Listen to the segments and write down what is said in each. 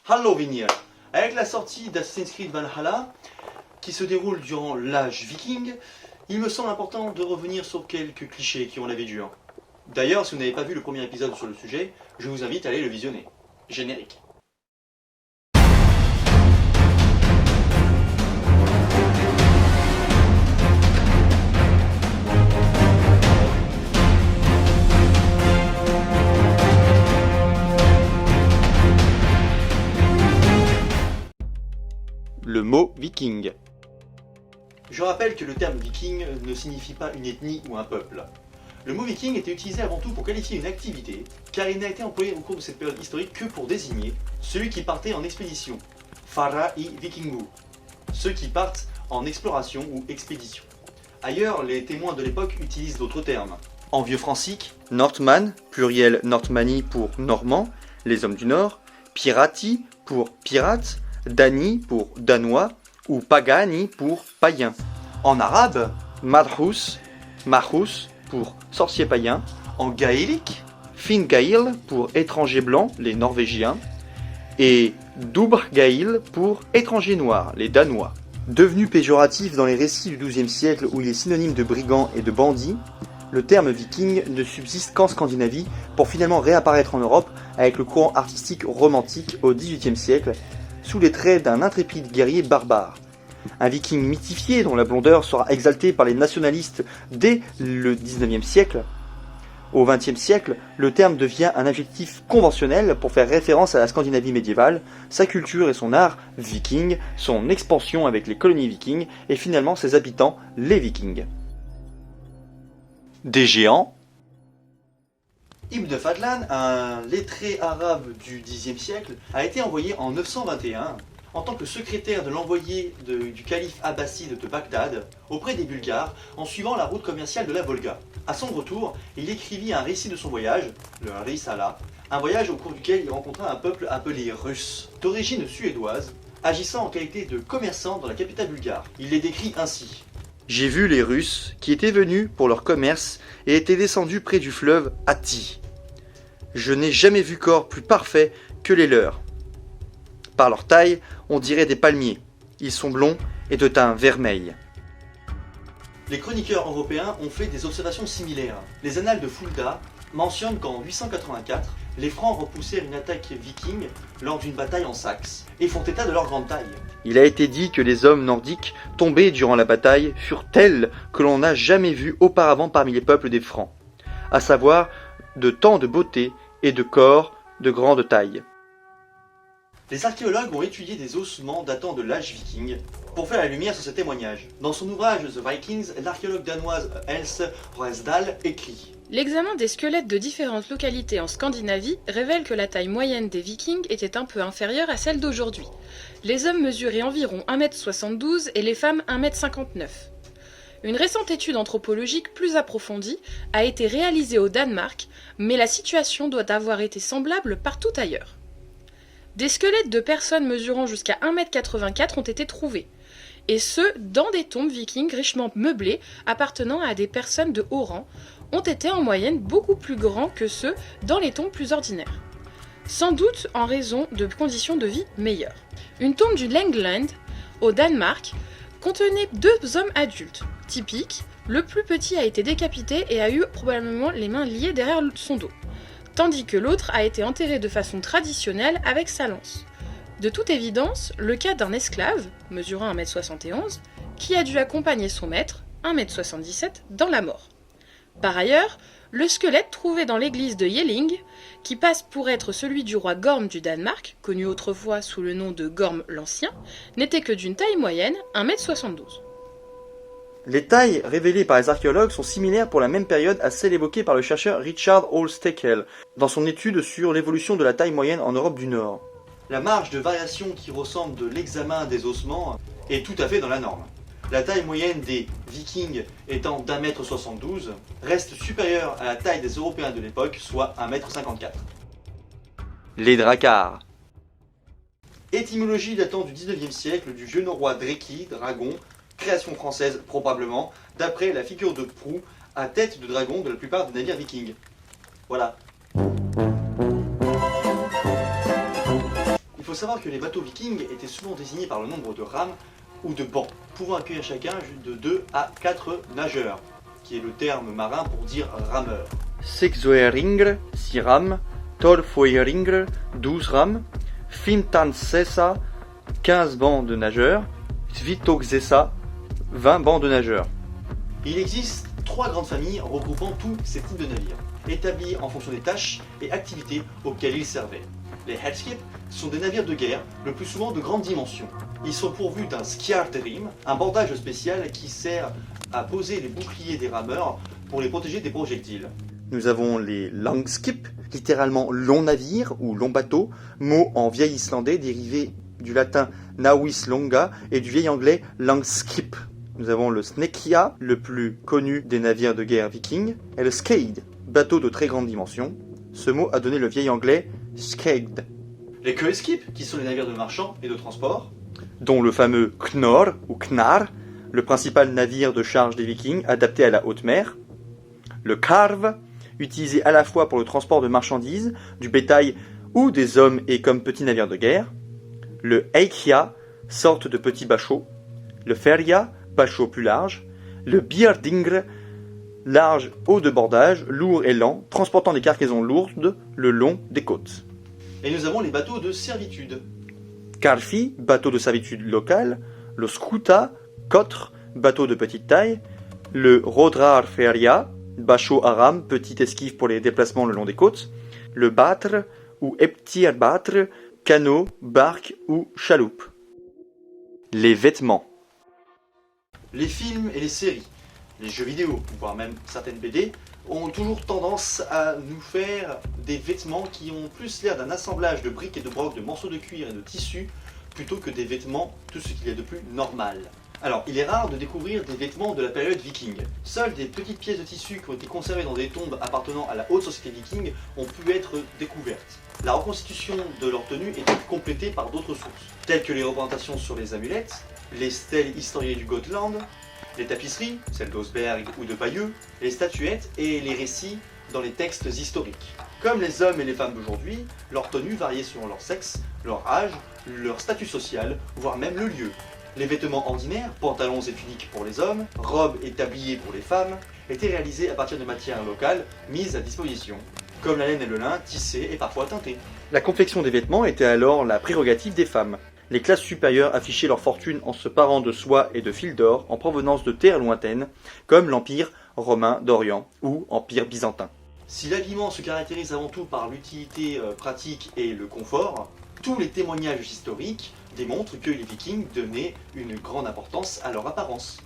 Halloween. Avec la sortie d'Assassin's Creed Valhalla, qui se déroule durant l'âge viking, il me semble important de revenir sur quelques clichés qui ont la vie dure. D'ailleurs, si vous n'avez pas vu le premier épisode sur le sujet, je vous invite à aller le visionner. Générique. Le mot viking. Je rappelle que le terme viking ne signifie pas une ethnie ou un peuple. Le mot viking était utilisé avant tout pour qualifier une activité, car il n'a été employé au cours de cette période historique que pour désigner celui qui partait en expédition, fara i vikingu, ceux qui partent en exploration ou expédition. Ailleurs, les témoins de l'époque utilisent d'autres termes. En vieux francique, Northman, pluriel Northmani pour normand, les hommes du Nord, pirati pour pirates, Dani pour danois ou Pagani pour païen. En arabe, Marhous, Marhous pour sorcier païen. En gaélique, Fingail pour étranger blanc, les Norvégiens. Et Doubrgail pour étranger noir, les Danois. Devenu péjoratif dans les récits du XIIe siècle où il est synonyme de brigand et de bandit, le terme viking ne subsiste qu'en Scandinavie pour finalement réapparaître en Europe avec le courant artistique romantique au XVIIIe siècle, sous les traits d'un intrépide guerrier barbare. Un viking mythifié dont la blondeur sera exaltée par les nationalistes dès le XIXe siècle. Au XXe siècle, le terme devient un adjectif conventionnel pour faire référence à la Scandinavie médiévale, sa culture et son art viking, son expansion avec les colonies vikings et finalement ses habitants, les vikings. Des géants. Ibn Fadlan, un lettré arabe du Xe siècle, a été envoyé en 921 en tant que secrétaire de l'envoyé du calife abbasside de Bagdad auprès des Bulgares en suivant la route commerciale de la Volga. A son retour, il écrivit un récit de son voyage, le Risala, un voyage au cours duquel il rencontra un peuple appelé Russes, d'origine suédoise, agissant en qualité de commerçants dans la capitale bulgare. Il les décrit ainsi. J'ai vu les Russes qui étaient venus pour leur commerce et étaient descendus près du fleuve Hatti. Je n'ai jamais vu corps plus parfait que les leurs. Par leur taille, on dirait des palmiers. Ils sont blonds et de teint vermeil. Les chroniqueurs européens ont fait des observations similaires. Les annales de Fulda mentionnent qu'en 884, les Francs repoussèrent une attaque viking lors d'une bataille en Saxe et font état de leur grande taille. Il a été dit que les hommes nordiques tombés durant la bataille furent tels que l'on n'a jamais vu auparavant parmi les peuples des Francs, à savoir de tant de beauté et de corps de grande taille. Les archéologues ont étudié des ossements datant de l'âge viking pour faire la lumière sur ces témoignages. Dans son ouvrage The Vikings, l'archéologue danoise Else Roesdahl écrit: L'examen des squelettes de différentes localités en Scandinavie révèle que la taille moyenne des Vikings était un peu inférieure à celle d'aujourd'hui. Les hommes mesuraient environ 1m72 et les femmes 1m59. Une récente étude anthropologique plus approfondie a été réalisée au Danemark, mais la situation doit avoir été semblable partout ailleurs. Des squelettes de personnes mesurant jusqu'à 1m84 ont été trouvés, et ceux dans des tombes vikings richement meublées appartenant à des personnes de haut rang ont été en moyenne beaucoup plus grands que ceux dans les tombes plus ordinaires, sans doute en raison de conditions de vie meilleures. Une tombe du Langland, au Danemark, contenait 2 hommes adultes, typiques. Le plus petit a été décapité et a eu probablement les mains liées derrière son dos, tandis que l'autre a été enterré de façon traditionnelle avec sa lance. De toute évidence, le cas d'un esclave, mesurant 1m71, qui a dû accompagner son maître, 1m77, dans la mort. Par ailleurs, le squelette trouvé dans l'église de Jelling, qui passe pour être celui du roi Gorm du Danemark, connu autrefois sous le nom de Gorm l'Ancien, n'était que d'une taille moyenne, 1m72. Les tailles révélées par les archéologues sont similaires pour la même période à celles évoquées par le chercheur Richard Hall Steckel dans son étude sur l'évolution de la taille moyenne en Europe du Nord. La marge de variation qui ressemble de l'examen des ossements est tout à fait dans la norme. La taille moyenne des Vikings étant d'1m72 reste supérieure à la taille des Européens de l'époque, soit 1m54. Les dracars. Étymologie datant du 19e siècle du vieux norrois dreki, dragon, création française probablement, d'après la figure de proue à tête de dragon de la plupart des navires vikings. Voilà. Il faut faut savoir que les bateaux vikings étaient souvent désignés par le nombre de rames ou de bancs, pouvant accueillir chacun de 2 à 4 nageurs, qui est le terme marin pour dire rameur. 6 zoeringer, 6 rames, 12 foeringer, 12 rames, 15 15 bancs de nageurs, 20 20 bancs de nageurs. Il existe 3 grandes familles regroupant tous ces types de navires, établis en fonction des tâches et activités auxquelles ils servaient. Les headskips sont des navires de guerre, le plus souvent de grande dimension. Ils sont pourvus d'un skjartrim, un bordage spécial qui sert à poser les boucliers des rameurs pour les protéger des projectiles. Nous avons les langskip, littéralement long navire ou long bateau, mot en vieil islandais dérivé du latin navis longa et du vieil anglais langskip. Nous avons le snekkja, le plus connu des navires de guerre vikings, et le skade, bateau de très grande dimension. Ce mot a donné le vieil anglais skegd. Les kølskip, qui sont les navires de marchands et de transport, dont le fameux Knorr ou Knar, le principal navire de charge des vikings adapté à la haute mer. Le Karv, utilisé à la fois pour le transport de marchandises, du bétail ou des hommes et comme petit navire de guerre. Le Eikja, sorte de petit bachot. Le Ferja, bachot plus large. Le Bjardingr, large, haut de bordage, lourd et lent, transportant des cargaisons lourdes le long des côtes. et nous avons les bateaux de servitude. Karfi, bateau de servitude locale. Le Skuta, cotre, bateau de petite taille. Le Rodrar Ferja, bachot à rame, petite esquive pour les déplacements le long des côtes. Le Batre ou Eptir Batre, canot, barque ou chaloupe. Les vêtements. Les films et les séries, les jeux vidéo, voire même certaines BD, ont toujours tendance à nous faire des vêtements qui ont plus l'air d'un assemblage de briques et de brocs, de morceaux de cuir et de tissu, plutôt que des vêtements, tout ce qu'il y a de plus normal. Alors, il est rare de découvrir des vêtements de la période viking. Seules des petites pièces de tissu qui ont été conservées dans des tombes appartenant à la haute société viking ont pu être découvertes. La reconstitution de leur tenue est complétée par d'autres sources, telles que les représentations sur les amulettes, les stèles historiées du Gotland, les tapisseries, celles d'Osberg ou de Bayeux, les statuettes et les récits dans les textes historiques. Comme les hommes et les femmes d'aujourd'hui, leur tenue variait selon leur sexe, leur âge, leur statut social, voire même le lieu. Les vêtements ordinaires, pantalons et tuniques pour les hommes, robes et tabliers pour les femmes, étaient réalisés à partir de matières locales mises à disposition, comme la laine et le lin, tissés et parfois teintés. La confection des vêtements était alors la prérogative des femmes. Les classes supérieures affichaient leur fortune en se parant de soie et de fil d'or en provenance de terres lointaines, comme l'Empire romain d'Orient ou Empire byzantin. Si l'habillement se caractérise avant tout par l'utilité pratique et le confort, tous les témoignages historiques démontrent que les Vikings donnaient une grande importance à leur apparence.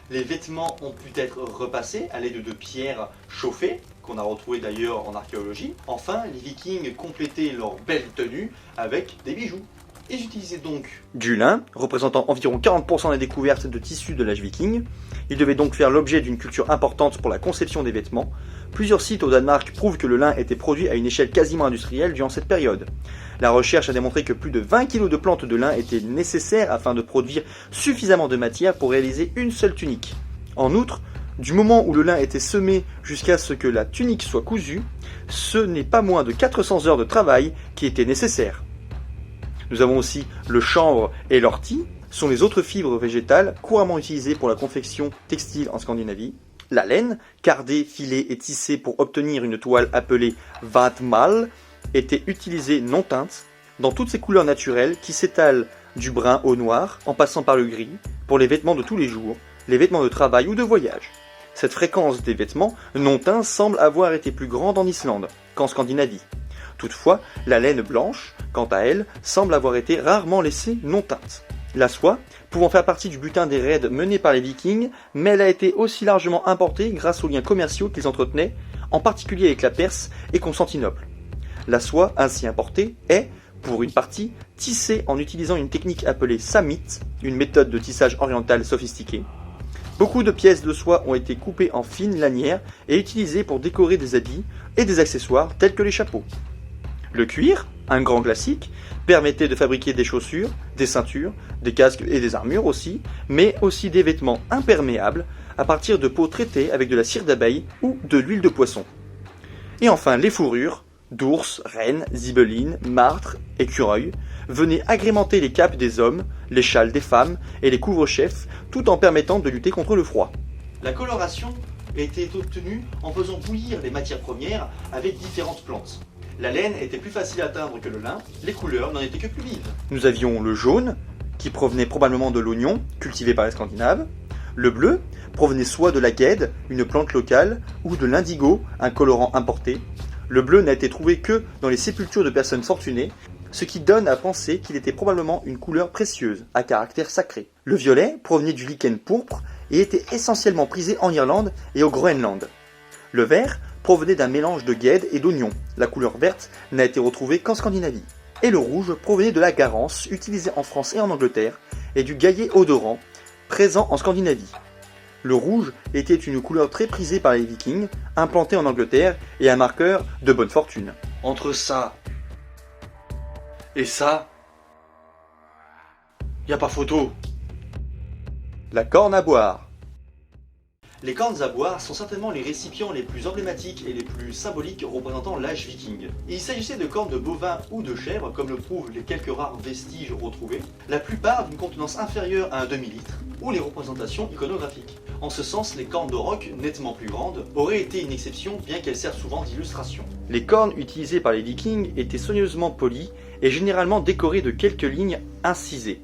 Les vêtements ont pu être repassés à l'aide de pierres chauffées, qu'on a retrouvées d'ailleurs en archéologie. Enfin, les Vikings complétaient leur belle tenue avec des bijoux. Ils utilisaient donc du lin, représentant environ 40% des découvertes de tissus de l'âge viking. Il devait donc faire l'objet d'une culture importante pour la conception des vêtements. Plusieurs sites au Danemark prouvent que le lin était produit à une échelle quasiment industrielle durant cette période. La recherche a démontré que plus de 20 kg de plantes de lin étaient nécessaires afin de produire suffisamment de matière pour réaliser une seule tunique. En outre, du moment où le lin était semé jusqu'à ce que la tunique soit cousue, ce n'est pas moins de 400 heures de travail qui étaient nécessaires. Nous avons aussi le chanvre et l'ortie, sont les autres fibres végétales couramment utilisées pour la confection textile en Scandinavie. La laine, cardée, filée et tissée pour obtenir une toile appelée vatmal, était utilisée non teinte, dans toutes ses couleurs naturelles qui s'étalent du brun au noir, en passant par le gris, pour les vêtements de tous les jours, les vêtements de travail ou de voyage. Cette fréquence des vêtements non teints semble avoir été plus grande en Islande qu'en Scandinavie. Toutefois, la laine blanche, quant à elle, semble avoir été rarement laissée non teinte. La soie, pouvant faire partie du butin des raids menés par les Vikings, mais elle a été aussi largement importée grâce aux liens commerciaux qu'ils entretenaient, en particulier avec la Perse et Constantinople. La soie ainsi importée est, pour une partie, tissée en utilisant une technique appelée samit, une méthode de tissage orientale sophistiquée. Beaucoup de pièces de soie ont été coupées en fines lanières et utilisées pour décorer des habits et des accessoires tels que les chapeaux. Le cuir, un grand classique, permettait de fabriquer des chaussures, des ceintures, des casques et des armures aussi, mais aussi des vêtements imperméables à partir de peaux traitées avec de la cire d'abeille ou de l'huile de poisson. Et enfin les fourrures, D'ours, rennes, zibelines, martres, écureuils venaient agrémenter les capes des hommes, les châles des femmes et les couvre-chefs, tout en permettant de lutter contre le froid. La coloration était obtenue en faisant bouillir les matières premières avec différentes plantes. La laine était plus facile à teindre que le lin, les couleurs n'en étaient que plus vives. Nous avions le jaune, qui provenait probablement de l'oignon, cultivé par les Scandinaves. Le bleu provenait soit de la guède, une plante locale, ou de l'indigo, un colorant importé. Le bleu n'a été trouvé que dans les sépultures de personnes fortunées, ce qui donne à penser qu'il était probablement une couleur précieuse, à caractère sacré. Le violet provenait du lichen pourpre et était essentiellement prisé en Irlande et au Groenland. Le vert provenait d'un mélange de guède et d'oignon. La couleur verte n'a été retrouvée qu'en Scandinavie. Et le rouge provenait de la garance, utilisée en France et en Angleterre, et du gaillet odorant, présent en Scandinavie. Le rouge était une couleur très prisée par les Vikings, implantée en Angleterre et un marqueur de bonne fortune. Entre ça et ça, y a pas photo. La corne à boire. Les cornes à boire sont certainement les récipients les plus emblématiques et les plus symboliques représentant l'âge viking. Il s'agissait de cornes de bovins ou de chèvres, comme le prouvent les quelques rares vestiges retrouvés, la plupart d'une contenance inférieure à un demi-litre, ou les représentations iconographiques. En ce sens, les cornes de roc, nettement plus grandes, auraient été une exception, bien qu'elles servent souvent d'illustration. Les cornes utilisées par les Vikings étaient soigneusement polies et généralement décorées de quelques lignes incisées.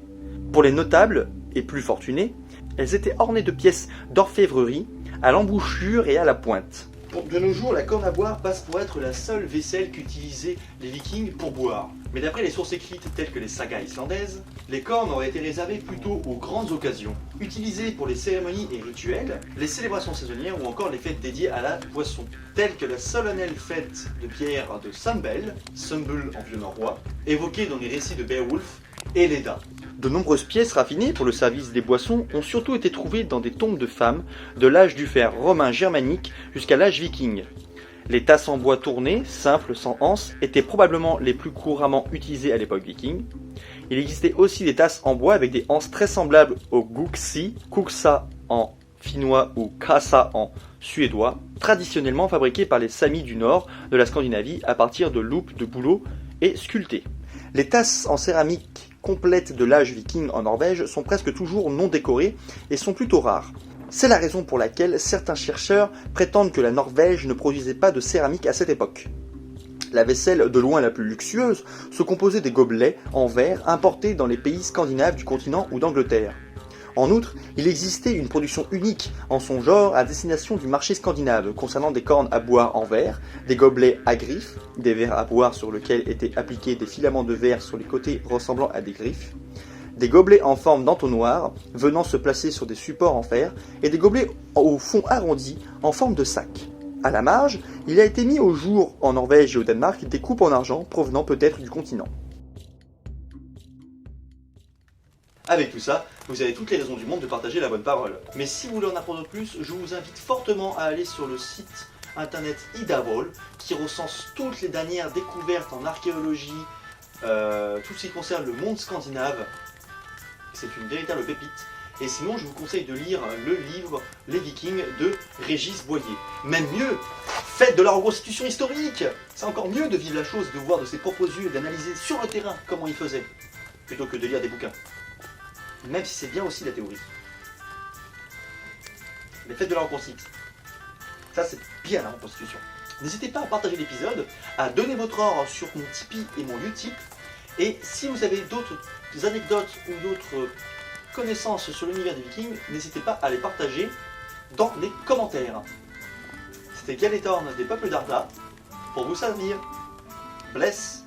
Pour les notables et plus fortunés, elles étaient ornées de pièces d'orfèvrerie à l'embouchure et à la pointe. De nos jours, la corne à boire passe pour être la seule vaisselle qu'utilisaient les Vikings pour boire. Mais d'après les sources écrites telles que les sagas islandaises, les cornes auraient été réservées plutôt aux grandes occasions, utilisées pour les cérémonies et rituels, les célébrations saisonnières ou encore les fêtes dédiées à la boisson, telles que la solennelle fête de bière de Sambel, Sumbul en vieux norrois, évoquée dans les récits de Beowulf et Leda. De nombreuses pièces raffinées pour le service des boissons ont surtout été trouvées dans des tombes de femmes de l'âge du fer romain germanique jusqu'à l'âge viking. Les tasses en bois tournées, simples, sans anse, étaient probablement les plus couramment utilisées à l'époque viking. Il existait aussi des tasses en bois avec des anses très semblables au guksi, kuksa en finnois ou kasa en suédois, traditionnellement fabriquées par les Samis du nord de la Scandinavie à partir de loupes de bouleau et sculptées. Les tasses en céramique complètes de l'âge viking en Norvège sont presque toujours non décorées et sont plutôt rares. C'est la raison pour laquelle certains chercheurs prétendent que la Norvège ne produisait pas de céramique à cette époque. La vaisselle de loin la plus luxueuse se composait des gobelets en verre importés dans les pays scandinaves du continent ou d'Angleterre. En outre, il existait une production unique en son genre à destination du marché scandinave, concernant des cornes à boire en verre, des gobelets à griffes, des verres à boire sur lesquels étaient appliqués des filaments de verre sur les côtés ressemblant à des griffes, des gobelets en forme d'entonnoir venant se placer sur des supports en fer, et des gobelets au fond arrondi en forme de sac. À la marge, il a été mis au jour en Norvège et au Danemark des coupes en argent provenant peut-être du continent. Avec tout ça, vous avez toutes les raisons du monde de partager la bonne parole. Mais si vous voulez en apprendre plus, je vous invite fortement à aller sur le site internet Idavol, qui recense toutes les dernières découvertes en archéologie, tout ce qui concerne le monde scandinave. C'est une véritable pépite. Et sinon, je vous conseille de lire le livre Les Vikings de Régis Boyer. Même mieux, faites de la reconstitution historique. C'est encore mieux de vivre la chose, de voir de ses propres yeux, d'analyser sur le terrain comment ils faisaient, plutôt que de lire des bouquins. Même si c'est bien aussi la théorie. Les fêtes de la reconstitution. Ça, c'est bien la reconstitution. N'hésitez pas à partager l'épisode, à donner votre ordre sur mon Tipeee et mon Utip. Et si vous avez d'autres anecdotes ou d'autres connaissances sur l'univers des Vikings, n'hésitez pas à les partager dans les commentaires. C'était Galetorn des peuples d'Arda pour vous servir. Bless!